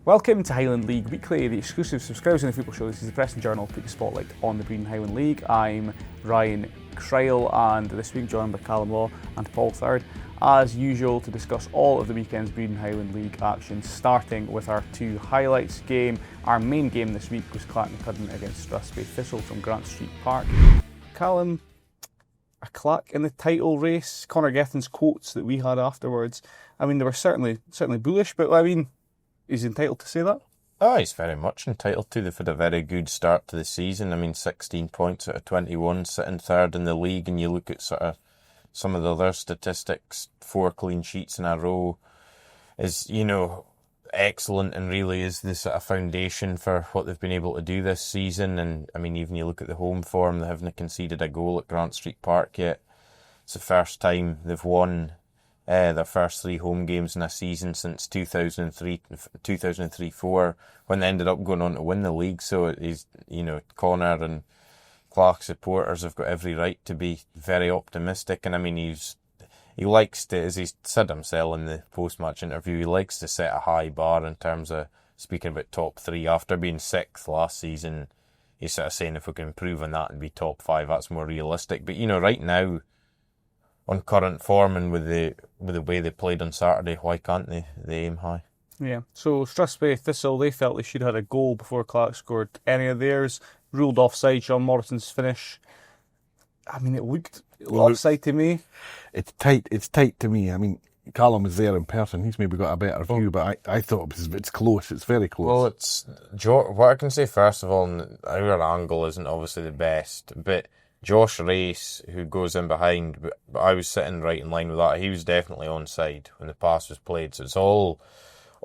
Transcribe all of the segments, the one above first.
Welcome to Highland League Weekly, the exclusive subscribers in the football show. This is the press and journal put the spotlight on the Breedon Highland League. I'm Ryan Cryle, and this week joined by Callum Law and Paul Third, as usual, to discuss all of the weekend's Breedon Highland League action, starting with our two highlights game. Our main game this week was Clach against Strathspey Thistle from Grant Street Park. Callum, a Clach in the title race. Conor Gibbson's quotes that we had afterwards, I mean, they were certainly bullish, but I mean, he's entitled to say that? Oh, he's very much entitled to. They've had a very good start to the season. I mean, 16 points out of 21, sitting third in the league, and you look at sort of some of the other statistics, 4 clean sheets in a row is, excellent, and really is the sort of foundation for what they've been able to do this season. And I mean, even you look at the home form, they haven't conceded a goal at Grant Street Park yet. It's the first time they've won their first 3 home games in a season since 2003-04, when they ended up going on to win the league. So he's, Conor and Clach supporters have got every right to be very optimistic. And I mean, he likes to, as he said himself in the post-match interview, he likes to set a high bar in terms of speaking about top 3. After being 6th last season, he's sort of saying if we can improve on that and be top 5, that's more realistic. But right now, on current form and with the way they played on Saturday, why can't they aim high? Yeah, so Strathspey Thistle, they felt they should have had a goal before Clach scored any of theirs. Ruled offside, Sean Morrison's finish. I mean, it looked offside to me. It's tight to me. I mean, Callum was there in person. He's maybe got a better view, but I thought it's close. It's very close. Well, what I can say first of all, and our angle isn't obviously the best, but Josh Race, who goes in behind, but I was sitting right in line with that. He was definitely onside when the pass was played. So it's all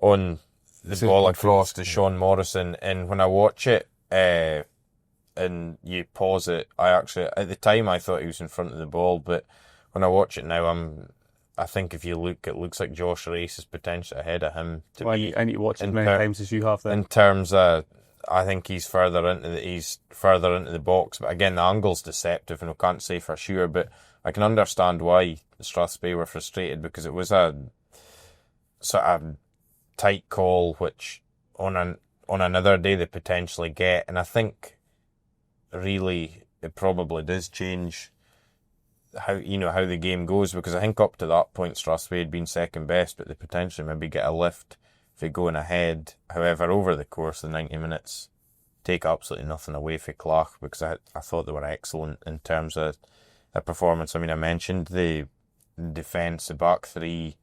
on the ball across to Sean Morrison. And when I watch it, and you pause it, at the time I thought he was in front of the ball, but when I watch it now, I think if you look, it looks like Josh Race is potentially ahead of him. I need to watch it as many times as you have then. In terms of, I think he's further into the box, but again, the angle's deceptive, and we can't say for sure. But I can understand why Strathspey were frustrated, because it was a sort of tight call, which on another day they potentially get. And I think really it probably does change how the game goes, because I think up to that point Strathspey had been second best, but they potentially maybe get a lift if they're going ahead. However, over the course of the 90 minutes, take absolutely nothing away from Clach, because I thought they were excellent in terms of their performance. I mean, I mentioned the defence, the back 3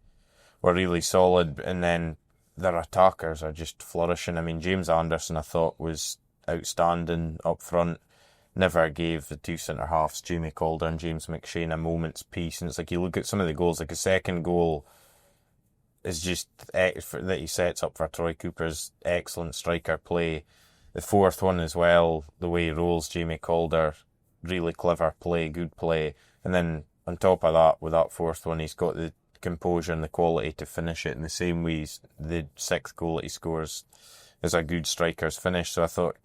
were really solid, and then their attackers are just flourishing. I mean, James Anderson, I thought, was outstanding up front. Never gave the 2 centre-halves, Jamie Calder and James McShane, a moment's peace. And it's like, you look at some of the goals, like a second goal is just that he sets up for Troy Cooper's excellent striker play. The 4th one as well, the way he rolls Jamie Calder, really clever play, good play. And then on top of that, with that 4th one, he's got the composure and the quality to finish it in the same way the 6th goal that he scores is a good striker's finish. So I thought,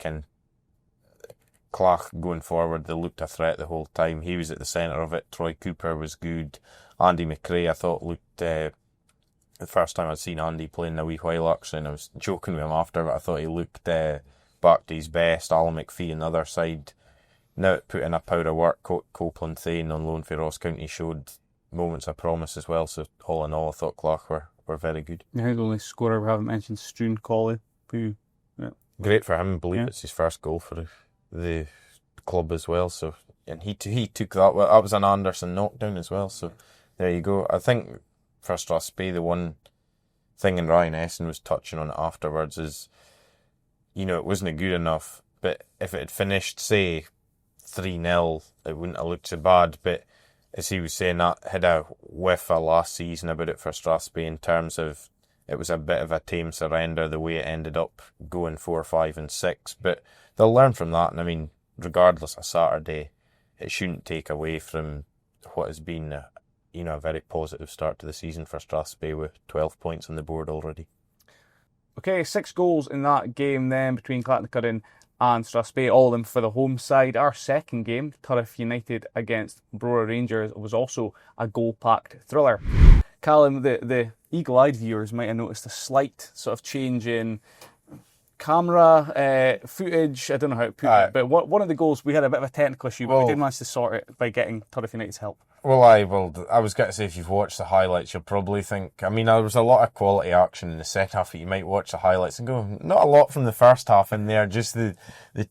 Clach going forward, they looked a threat the whole time. He was at the centre of it. Troy Cooper was good. Andy McRae, I thought, looked the first time I'd seen Andy playing in a wee while, actually, and I was joking with him after, but I thought he looked back to his best. Alan McPhee on the other side, now put in a power of work. Copeland Thane on loan for Ross County showed moments of promise as well. So all in all, I thought Clach were very good. Yeah, the only scorer we haven't mentioned, Struan Colley, who... Yeah. Great for him. I believe it's his first goal for the club as well. So, and he took that. Well, that was an Anderson knockdown as well. So there you go. I think for Strathspey, the one thing, and Ryan Essen was touching on it afterwards, is, it wasn't good enough, but if it had finished, say, 3-0, it wouldn't have looked so bad. But as he was saying, that had a whiff of last season about it for Strathspey, in terms of it was a bit of a tame surrender the way it ended up going 4, 5 and 6. But they'll learn from that, and I mean, regardless of Saturday, it shouldn't take away from what has been a very positive start to the season for Strathspey, with 12 points on the board already. Okay, 6 goals in that game then between Clach and Strathspey, all of them for the home side. Our second game, Turriff United against Brora Rangers, was also a goal-packed thriller. Callum, the eagle-eyed viewers might have noticed a slight sort of change in camera footage. I don't know how to put it, but one of the goals, we had a bit of a technical issue, but we did manage to sort it by getting Turriff United's help. Well, I was going to say, if you've watched the highlights, you'll probably think, I mean, there was a lot of quality action in the second half, but you might watch the highlights and go, not a lot from the first half in there, just the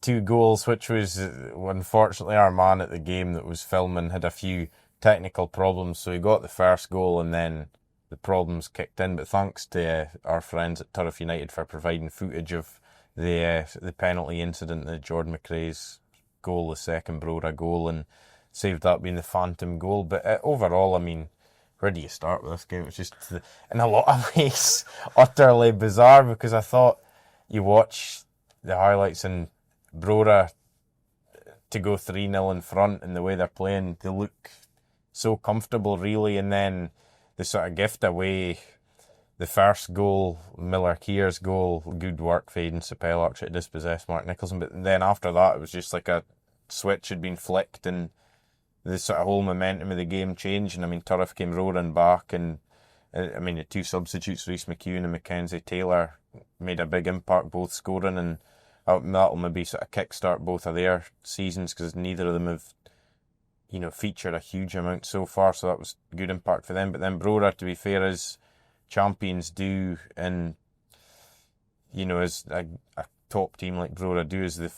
2 goals, which was, unfortunately, our man at the game that was filming had a few technical problems, so he got the first goal and then the problems kicked in. But thanks to our friends at Turriff United for providing footage of the penalty incident, the Jordan McRae's goal, the second Brora goal, and saved that being the phantom goal. But overall, I mean, where do you start with this game? It's just, in a lot of ways, utterly bizarre, because I thought you watch the highlights and Brora to go 3-0 in front and the way they're playing, they look so comfortable, really, and then they sort of gift away the first goal, Miller Keir's goal, good work for Aidan Sapel actually to dispossess Mark Nicholson, but then after that it was just like a switch had been flicked and the sort of whole momentum of the game changed. And I mean, Turriff came roaring back, and I mean, the 2 substitutes, Rhys McEwen and Mackenzie Taylor, made a big impact, both scoring, and that'll maybe sort of kickstart both of their seasons, because neither of them have, you know, featured a huge amount so far, so that was good impact for them. But then Brora, to be fair, as champions do, and, you know, as a top team like Brora do, is they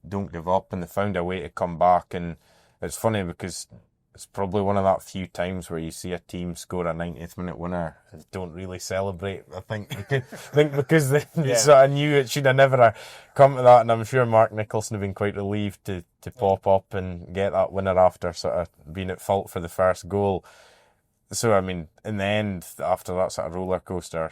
don't give up, and they found a way to come back. And it's funny because it's probably one of that few times where you see a team score a 90th minute winner and don't really celebrate. I think because they sort of knew it should have never come to that, and I'm sure Mark Nicholson have been quite relieved to pop up and get that winner after sort of being at fault for the first goal. So, I mean, in the end, after that sort of roller coaster,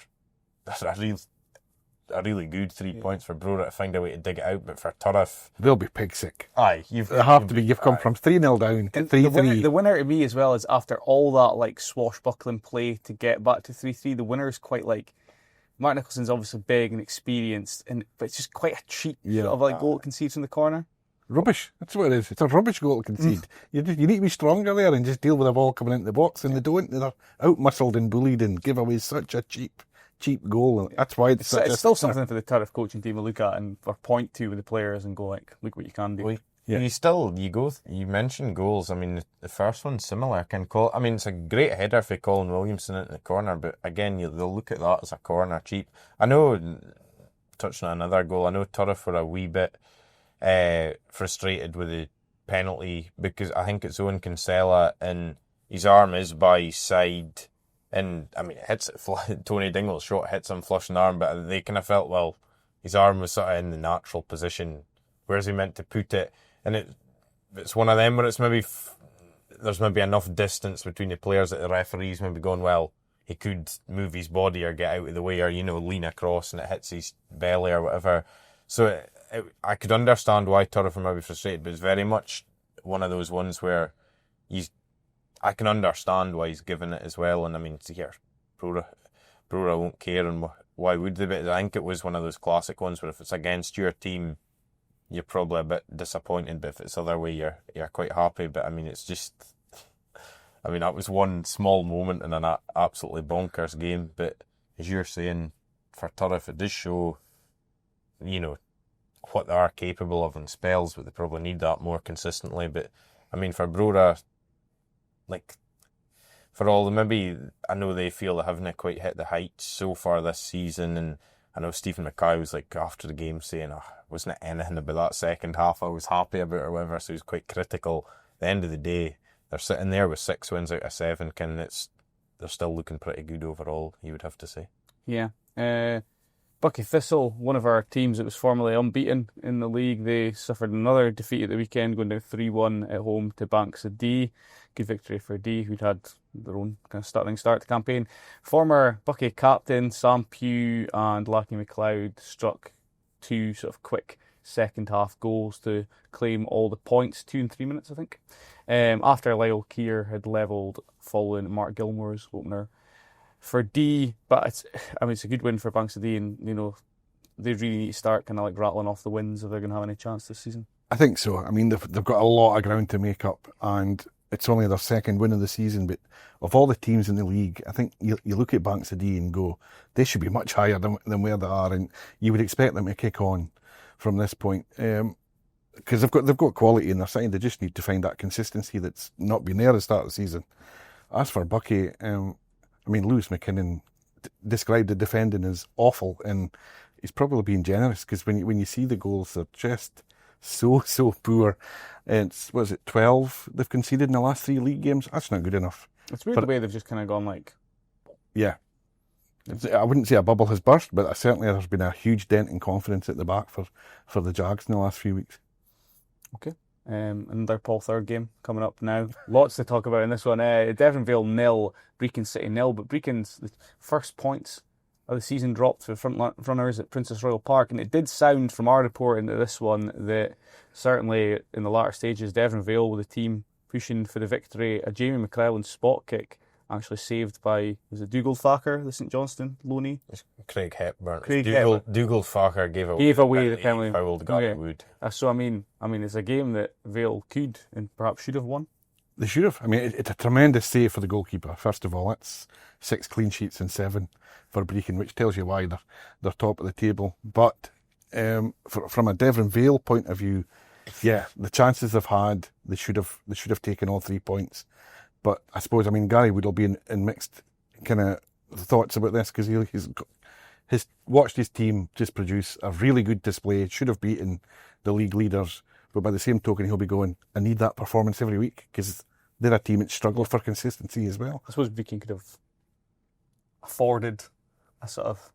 a really good 3 points for Brora to find a way to dig it out, but for Turriff, they'll be pig sick. Aye, you've come from 3-0 down to 3-3. The winner to me as well is, after all that like swashbuckling play to get back to 3-3, the winner is quite like, Mark Nicholson's obviously big and experienced, but it's just quite a cheap sort of like goal conceded from the corner. Rubbish. That's what it is. It's a rubbish goal to concede. You need to be stronger there and just deal with the ball coming into the box, and they don't. They're out-muscled and bullied and give away such a cheap goal. That's why it's still something for the Turriff coaching team to look at and or point to with the players and go like, look what you can do. You mentioned goals. I mean, the first one's similar. It's a great header for Colin Williamson into the corner, but again, they'll look at that as a corner cheap. I know, touching on another goal, I know Turriff were a wee bit frustrated with the penalty, because I think it's Owen Kinsella and his arm is by his side, and I mean, it hits it. Tony Dingwall's shot hits him flush in the arm, but they kind of felt, well, his arm was sort of in the natural position. Where's he meant to put it? And it's one of them where it's maybe there's maybe enough distance between the players that the referees maybe going, well, he could move his body or get out of the way, or lean across and it hits his belly or whatever. So I could understand why Turriff might be frustrated, but it's very much one of those ones where I can understand why he's given it as well. And I mean, see here, Brora won't care, and why would they? But I think it was one of those classic ones where if it's against your team, you're probably a bit disappointed, but if it's the other way, you're quite happy. But I mean, it's just, I mean, that was one small moment in an absolutely bonkers game. But as you're saying, for Turriff, it does show, what they are capable of in spells, but they probably need that more consistently. But I mean, for Brora, for all the, maybe I know they feel they haven't quite hit the heights so far this season, and I know Stephen Mackay was after the game saying, wasn't it anything about that second half I was happy about or whatever, so he was quite critical. At the end of the day, they're sitting there with 6 wins out of 7, they're still looking pretty good overall, you would have to say. Yeah. Buckie Thistle, one of our teams that was formerly unbeaten in the league, they suffered another defeat at the weekend, going down 3-1 at home to Banks of D. Good victory for D, who'd had their own kind of starting start to the campaign. Former Buckie captain Sam Pugh and Lachie McLeod struck 2 sort of quick second half goals to claim all the points, 2 and 3 minutes, I think. After Lyle Keir had levelled following Mark Gilmore's opener for D, but it's a good win for Banks of D, and they really need to start kind of rattling off the wins if they're going to have any chance this season. I think so. I mean, they've got a lot of ground to make up, and it's only their second win of the season, but of all the teams in the league, I think you look at Banks of D and go, they should be much higher than where they are, and you would expect them to kick on from this point. Because they've got quality in their side, they just need to find that consistency that's not been there at the start of the season. As for Buckie, Lewis McKinnon described the defending as awful, and he's probably being generous, because when you see the goals, they're just so poor. And it's 12 they've conceded in the last 3 league games? That's not good enough. It's weird the way they've just kind of gone like... Yeah. I wouldn't say a bubble has burst, but certainly there's been a huge dent in confidence at the back for the Jags in the last few weeks. Okay. Another Paul Third game coming up now. Lots to talk about in this one. Deveronvale 0, Brechin City 0, but Brechin's first points of the season dropped for front runners at Princess Royal Park, and it did sound from our report into this one that certainly in the latter stages, Deveronvale with the team pushing for the victory. A Jamie McClellan spot kick actually saved by, was it Dougal Thacker, the St Johnstone loanee? Craig Hepburn. Hepburn. Dougal Thacker gave away the penalty. Fouled Wood. So I mean, it's a game that Vale could and perhaps should have won. They should have. It's a tremendous save for the goalkeeper. First of all, that's 6 clean sheets and 7 for Brechin, which tells you why they're top of the table. But from a Deveronvale point of view, yeah, the chances they've had, they should have taken all 3 points. But I suppose, Gary Wood will be in mixed kind of thoughts about this, because he's watched his team just produce a really good display, should have beaten the league leaders, but by the same token, he'll be going, I need that performance every week, because they're a team that struggle for consistency as well. I suppose Brechin could have afforded a sort of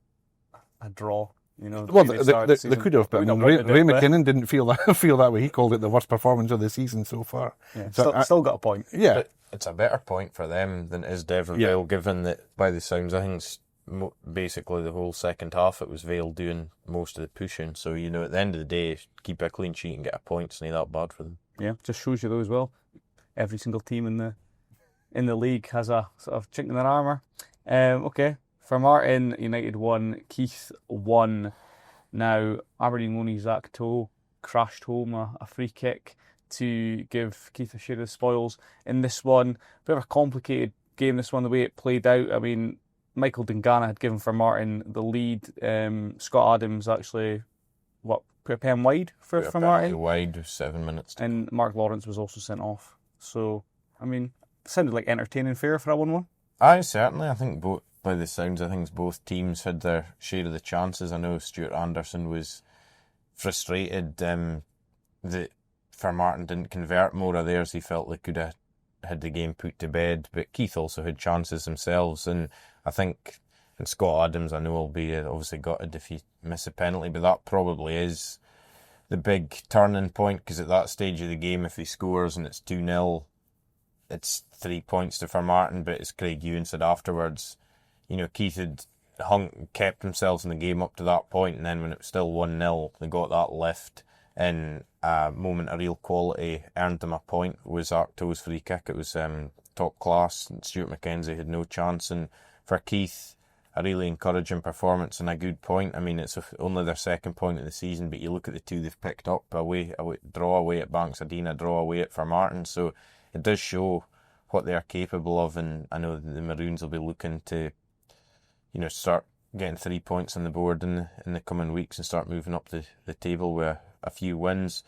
a draw. Well, they could have, but Ray McKinnon didn't feel that way. He called it the worst performance of the season so far. Yeah, so still got a point. Yeah. But it's a better point for them than it is Deveronvale, given that, by the sounds, I think basically the whole second half it was Vale doing most of the pushing. So, at the end of the day, keep a clean sheet and get a point, it's not that bad for them. Yeah, just shows you though as well. Every single team in the league has a sort of chink in their armour. Okay. For Martin, United 1, Keith 1. Now, Aberdeen loanee Zach Toe crashed home a free kick to give Keith a share of the spoils in this one. Bit of a complicated game, this one, the way it played out. Michael Dingana had given for Martin the lead. Scott Adams actually, put a pen wide for Martin? Wide, 7 minutes. And Mark Lawrence was also sent off. So, sounded like entertaining fare for a 1-1. Aye, certainly. I think by the sounds of things, both teams had their share of the chances. I know Stuart Anderson was frustrated that Martin didn't convert more of theirs. He felt they could have had the game put to bed, but Keith also had chances themselves, and I think, and Scott Adams, I know, will be obviously gutted if he miss a penalty, but that probably is the big turning point, because at that stage of the game, if he scores and it's 2-0, it's 3 points to Martin. But as Craig Ewan said afterwards, Keith had kept themselves in the game up to that point, and then when it was still 1-0, they got that lift, and a moment of real quality earned them a point. It was Arcto's free kick. It was top class, and Stuart McKenzie had no chance. And for Keith, a really encouraging performance and a good point. It's only their second point of the season, but you look at the 2 they've picked up, draw away at Banksardine, draw away at Martin. So it does show what they are capable of, and I know the Maroons will be looking to start getting 3 points on the board in the coming weeks and start moving up the table with a few wins.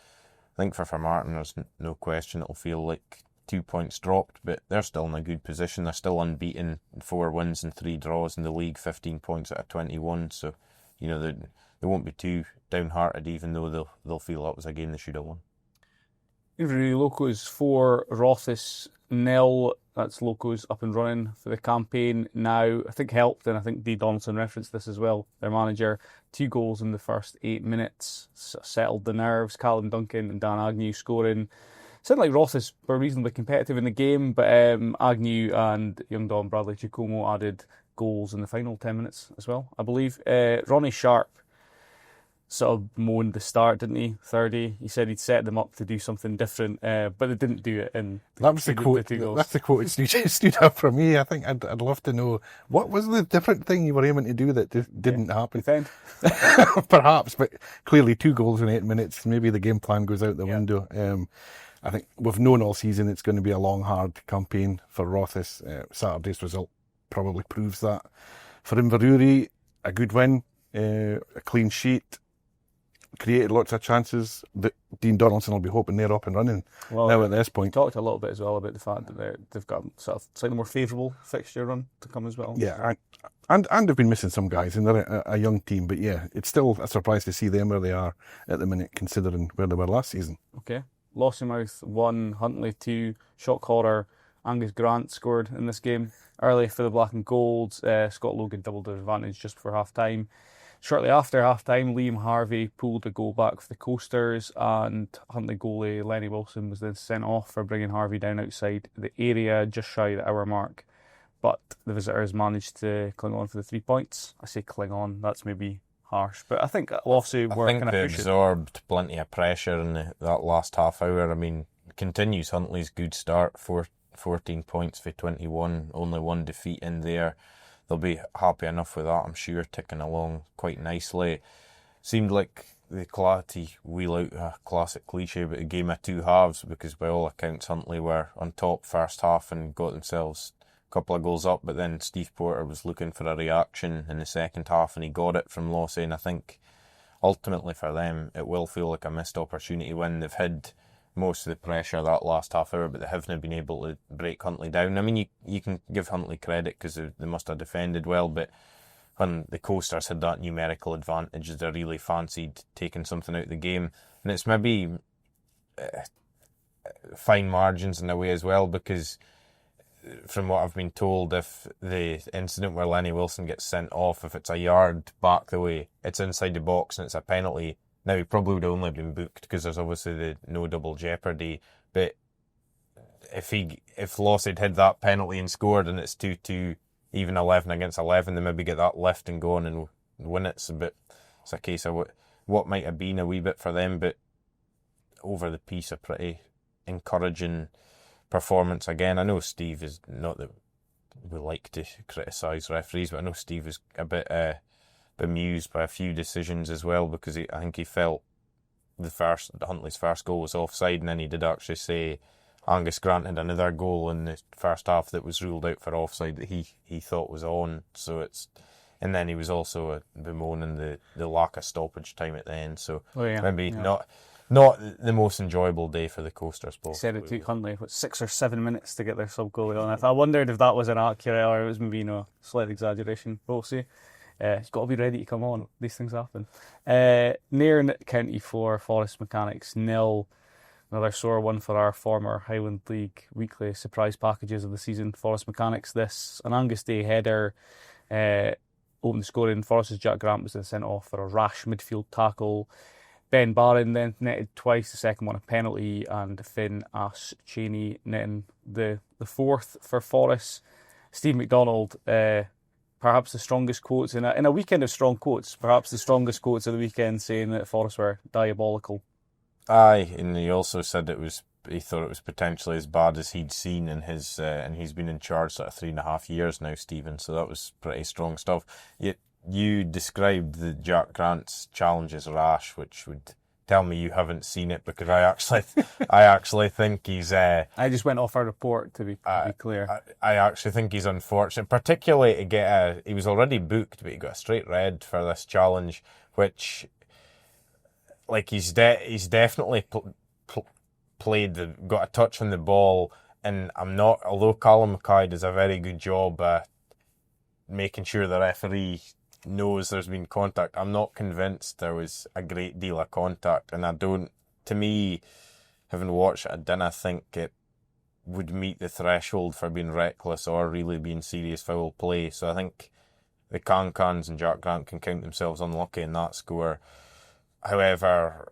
I think for Martin, there's no question it'll feel like 2 points dropped, but they're still in a good position. They're still unbeaten, 4 wins and 3 draws in the league, 15 points out of 21. So, they won't be too downhearted, even though they'll feel that was a game they should have won. Inverurie Locos 4, Rothes 0. That's Locos up and running for the campaign now. I think helped, and I think Dee Donaldson referenced this as well. Their manager, 2 goals in the first 8 minutes, settled the nerves. Callum Duncan and Dan Agnew scoring. Sounded like Rothes were reasonably competitive in the game, but Agnew and young Don Bradley Giacomo added goals in the final 10 minutes as well, I believe. Ronnie Sharp sort of moaned the start, didn't he? 30. He said he'd set them up to do something different, but they didn't do it. And that was the quote. That's the quote that stood up for me. I think I'd love to know what was the different thing you were aiming to do that didn't happen. Defend. Perhaps, but clearly 2 goals in 8 minutes. Maybe the game plan goes out the window. I think we've known all season it's going to be a long, hard campaign for Rothes. Saturday's result probably proves that. For Inverurie, a good win, a clean sheet. Created lots of chances that Dean Donaldson will be hoping they're up and running now at this point. Talked a little bit as well about the fact that they've got sort of slightly more favourable fixture run to come as well. Yeah, and they've been missing some guys, and they're a young team. But yeah, it's still a surprise to see them where they are at the minute, considering where they were last season. Okay. Lossiemouth 1, Huntly 2, shock horror. Angus Grant scored in this game early for the Black and Gold. Scott Logan doubled their advantage just before half time. Shortly after half-time, Liam Harvey pulled a goal back for the Coasters, and Huntly goalie Lenny Wilson was then sent off for bringing Harvey down outside the area, just shy of the hour mark. But the visitors managed to cling on for the 3 points. I say cling on, that's maybe harsh, but I think Lossie were kind of pushing. They absorbed plenty of pressure in that last half hour. I mean, continues Huntly's good start, 14 points for 21, only 1 defeat in there. They'll be happy enough with that, I'm sure, ticking along quite nicely. Seemed like the Claty wheel out a classic cliche, but a game of 2 halves, because by all accounts Huntly were on top first half and got themselves a couple of goals up, but then Steve Porter was looking for a reaction in the second half and he got it from Lossie, and I think ultimately for them it will feel like a missed opportunity when they've had most of the pressure that last half hour, but they haven't been able to break Huntly down. I mean, you can give Huntly credit because they must have defended well, but when the Coasters had that numerical advantage, they really fancied taking something out of the game. And it's maybe fine margins in a way as well, because from what I've been told, if the incident where Lenny Wilson gets sent off, if it's a yard back the way, it's inside the box and it's a penalty. Now, he probably would have only been booked because there's obviously the no double jeopardy. But if Lossie had that penalty and scored and it's 2-2, even 11 against 11, they maybe get that lift and go on and win it. It's a case of what might have been a wee bit for them. But over the piece, a pretty encouraging performance again. I know Steve is not that we like to criticise referees, but I know Steve is a bit bemused by a few decisions as well, because I think he felt Huntly's first goal was offside, and then he did actually say Angus Grant had another goal in the first half that was ruled out for offside that he thought was on. And then he was also bemoaning the lack of stoppage time at the end. So not the most enjoyable day for the Coasters. He said it took Huntly 6 or 7 minutes to get their sub goalie on. I wondered if that was inaccurate or it was maybe a slight exaggeration. We'll see. He's got to be ready to come on. These things happen. Nairn County 4, Forest Mechanics 0. Another sore one for our former Highland League Weekly surprise packages of the season. Forest Mechanics, an Angus Day header opened the scoring. Forest's Jack Grant was then sent off for a rash midfield tackle. Ben Barron then netted twice, the second one a penalty, and Finn Ash Cheney netting the fourth for Forest. Steve McDonald, perhaps the strongest quotes in a weekend of strong quotes, perhaps the strongest quotes of the weekend, saying that Forest were diabolical. Aye, and he also said he thought it was potentially as bad as he'd seen in his, and he's been in charge sort of 3.5 years now, Stephen, so that was pretty strong stuff. You described the Jack Grant's challenge as rash, which would tell me you haven't seen it, because I actually think he's... I just went off our report, to be clear. I actually think he's unfortunate, particularly to get he was already booked, but he got a straight red for this challenge, which, like, he's definitely got a touch on the ball, and although Callum Mackay does a very good job making sure the referee knows there's been contact, I'm not convinced there was a great deal of contact, and to me, having watched it, I didn't think it would meet the threshold for being reckless or really being serious foul play. So I think the Cancans and Jack Grant can count themselves unlucky in that score. However...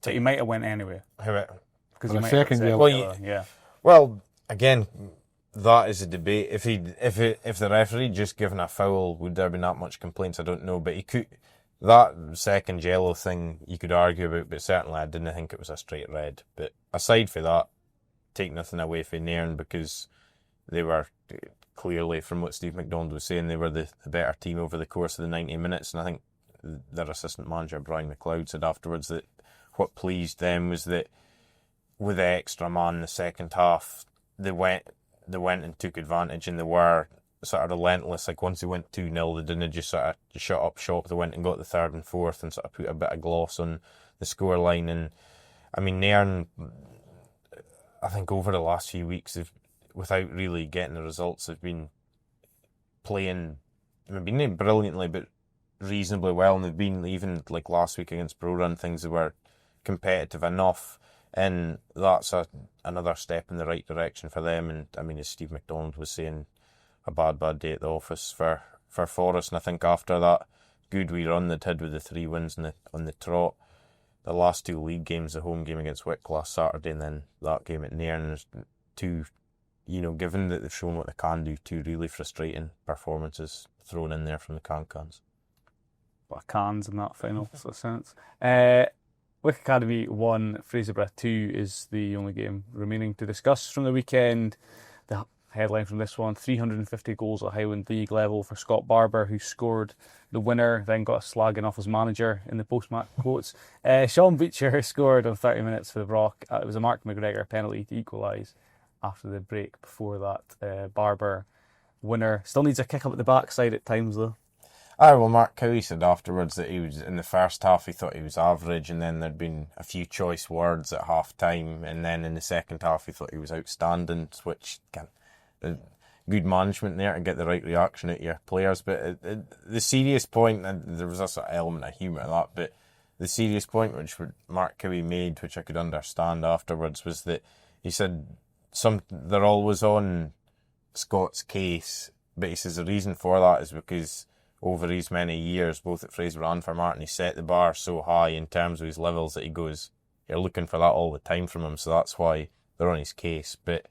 So he might have went anyway. Because he second goal. Well, again, that is a debate. If the referee just given a foul, would there be that much complaints? I don't know, but that second yellow thing you could argue about, but certainly I didn't think it was a straight red. But aside from that, take nothing away from Nairn, because they were clearly, from what Steve McDonald was saying, they were the better team over the course of the 90 minutes. And I think their assistant manager, Brian McLeod, said afterwards that what pleased them was that with the extra man in the second half, they went and took advantage, and they were sort of relentless. Like once they went 2-0, they didn't just sort of shut up shop. They went and got the third and fourth and sort of put a bit of gloss on the scoreline. And I mean, Nairn, I think over the last few weeks, without really getting the results, they've been playing, maybe not brilliantly, but reasonably well. And they've been, even like last week against Brora and things, they were competitive enough. And that's another step in the right direction for them. And I mean, as Steve McDonald was saying, a bad day at the office for Forrest. And I think after that good wee run they'd had with the 3 wins on the trot, the last 2 league games, the home game against Wick last Saturday and then that game at Nairn, two, given that they've shown what they can do, 2 really frustrating performances thrown in there from the Cancans. What cans in that final sort of sense. Wick Academy 1, Fraserburgh 2 is the only game remaining to discuss from the weekend. The headline from this one: 350 goals at Highland League level for Scott Barbour, who scored the winner, then got a slagging off his manager in the post-match quotes. Sean Beecher scored on 30 minutes for the Brock. It was a Mark McGregor penalty to equalise after the break. Before that, Barbour winner. Still needs a kick up at the backside at times though. Well, Mark Cowie said afterwards that he was, in the first half, he thought he was average, and then there'd been a few choice words at half time, and then in the second half he thought he was outstanding, which good management there to get the right reaction at your players. But the serious point, and there was a sort of element of humour in that, but the serious point which Mark Cowie made, which I could understand afterwards, was that he said they're always on Scott's case, but he says the reason for that is because over these many years, both at Fraserburgh and for Martin, he set the bar so high in terms of his levels that he goes, you're looking for that all the time from him, so that's why they're on his case. But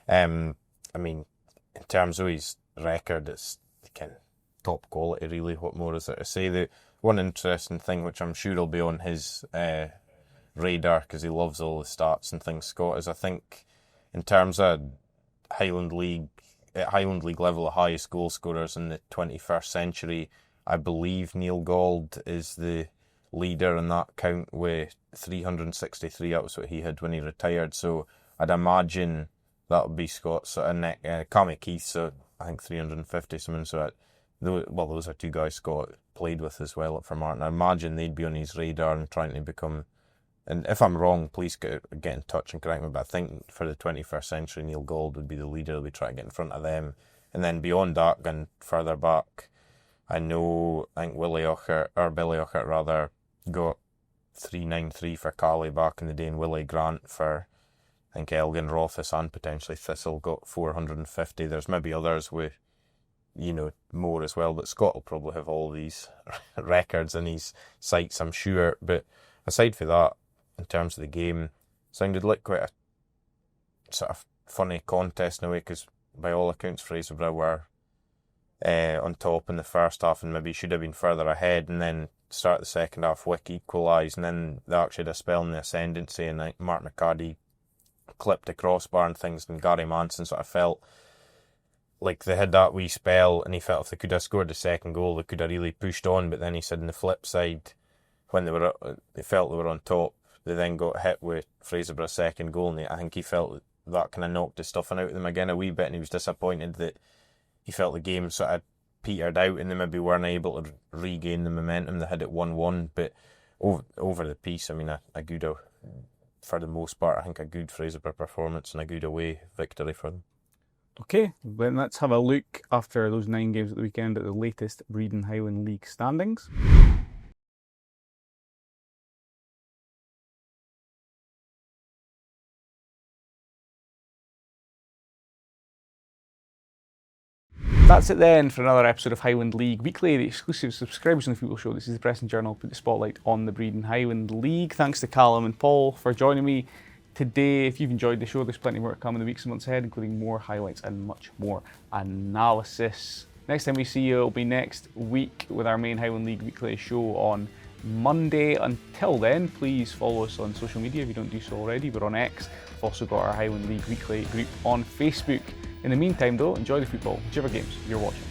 I mean, in terms of his record, it's kind of top quality, really. What more is there to say? The one interesting thing, which I'm sure will be on his radar, because he loves all the stats and things, Scott, is I think in terms of Highland League, at Highland League level, the highest goal scorers in the 21st century, I believe Neil Gould is the leader in that count with 363. That was what he had when he retired. So I'd imagine that would be Scott's sort of neck. Cammy Keith, so I think 350 something. So those are 2 guys Scott played with as well for Martin. I imagine they'd be on his radar and trying to become. And if I'm wrong, please get in touch and correct me, but I think for the 21st century, Neil Gould would be the leader. We'll try to get in front of them. And then beyond that, going further back, I think Billy Ockert rather, got 393 for Cali back in the day, and Willie Grant for, I think, Elgin, Rothus and potentially Thistle got 450. There's maybe others with, more as well, but Scott will probably have all these records in his sights, I'm sure. But aside from that, in terms of the game, sounded like quite a sort of funny contest in a way, because by all accounts Fraserburgh were on top in the first half and maybe should have been further ahead, and then start the second half, Wick equalised, and then they actually had a spell in the ascendancy, and like Mark McCarty clipped the crossbar and things, and Gary Manson sort of felt like they had that wee spell, and he felt if they could have scored the second goal they could have really pushed on. But then he said on the flip side, when they felt they were on top, they then got hit with Fraserburgh's second goal, and I think he felt that kind of knocked the stuffing out of them again a wee bit, and he was disappointed that he felt the game sort of petered out and they maybe weren't able to regain the momentum they had at 1-1. But over the piece, I mean, a good, for the most part, I think a good Fraserburgh performance and a good away victory for them. Okay, then let's have a look after those 9 games at the weekend at the latest Breedon Highland League standings. That's it then for another episode of Highland League Weekly, the exclusive subscribers on the Football Show. This is the Press and Journal, put the spotlight on the Breedon Highland League. Thanks to Callum and Paul for joining me today. If you've enjoyed the show, there's plenty more to come in the weeks and months ahead, including more highlights and much more analysis. Next time we see you, it'll be next week with our main Highland League Weekly show on Monday. Until then, please follow us on social media if you don't do so already. We're on X. We've also got our Highland League Weekly group on Facebook. In the meantime though, enjoy the football, whichever games you're watching.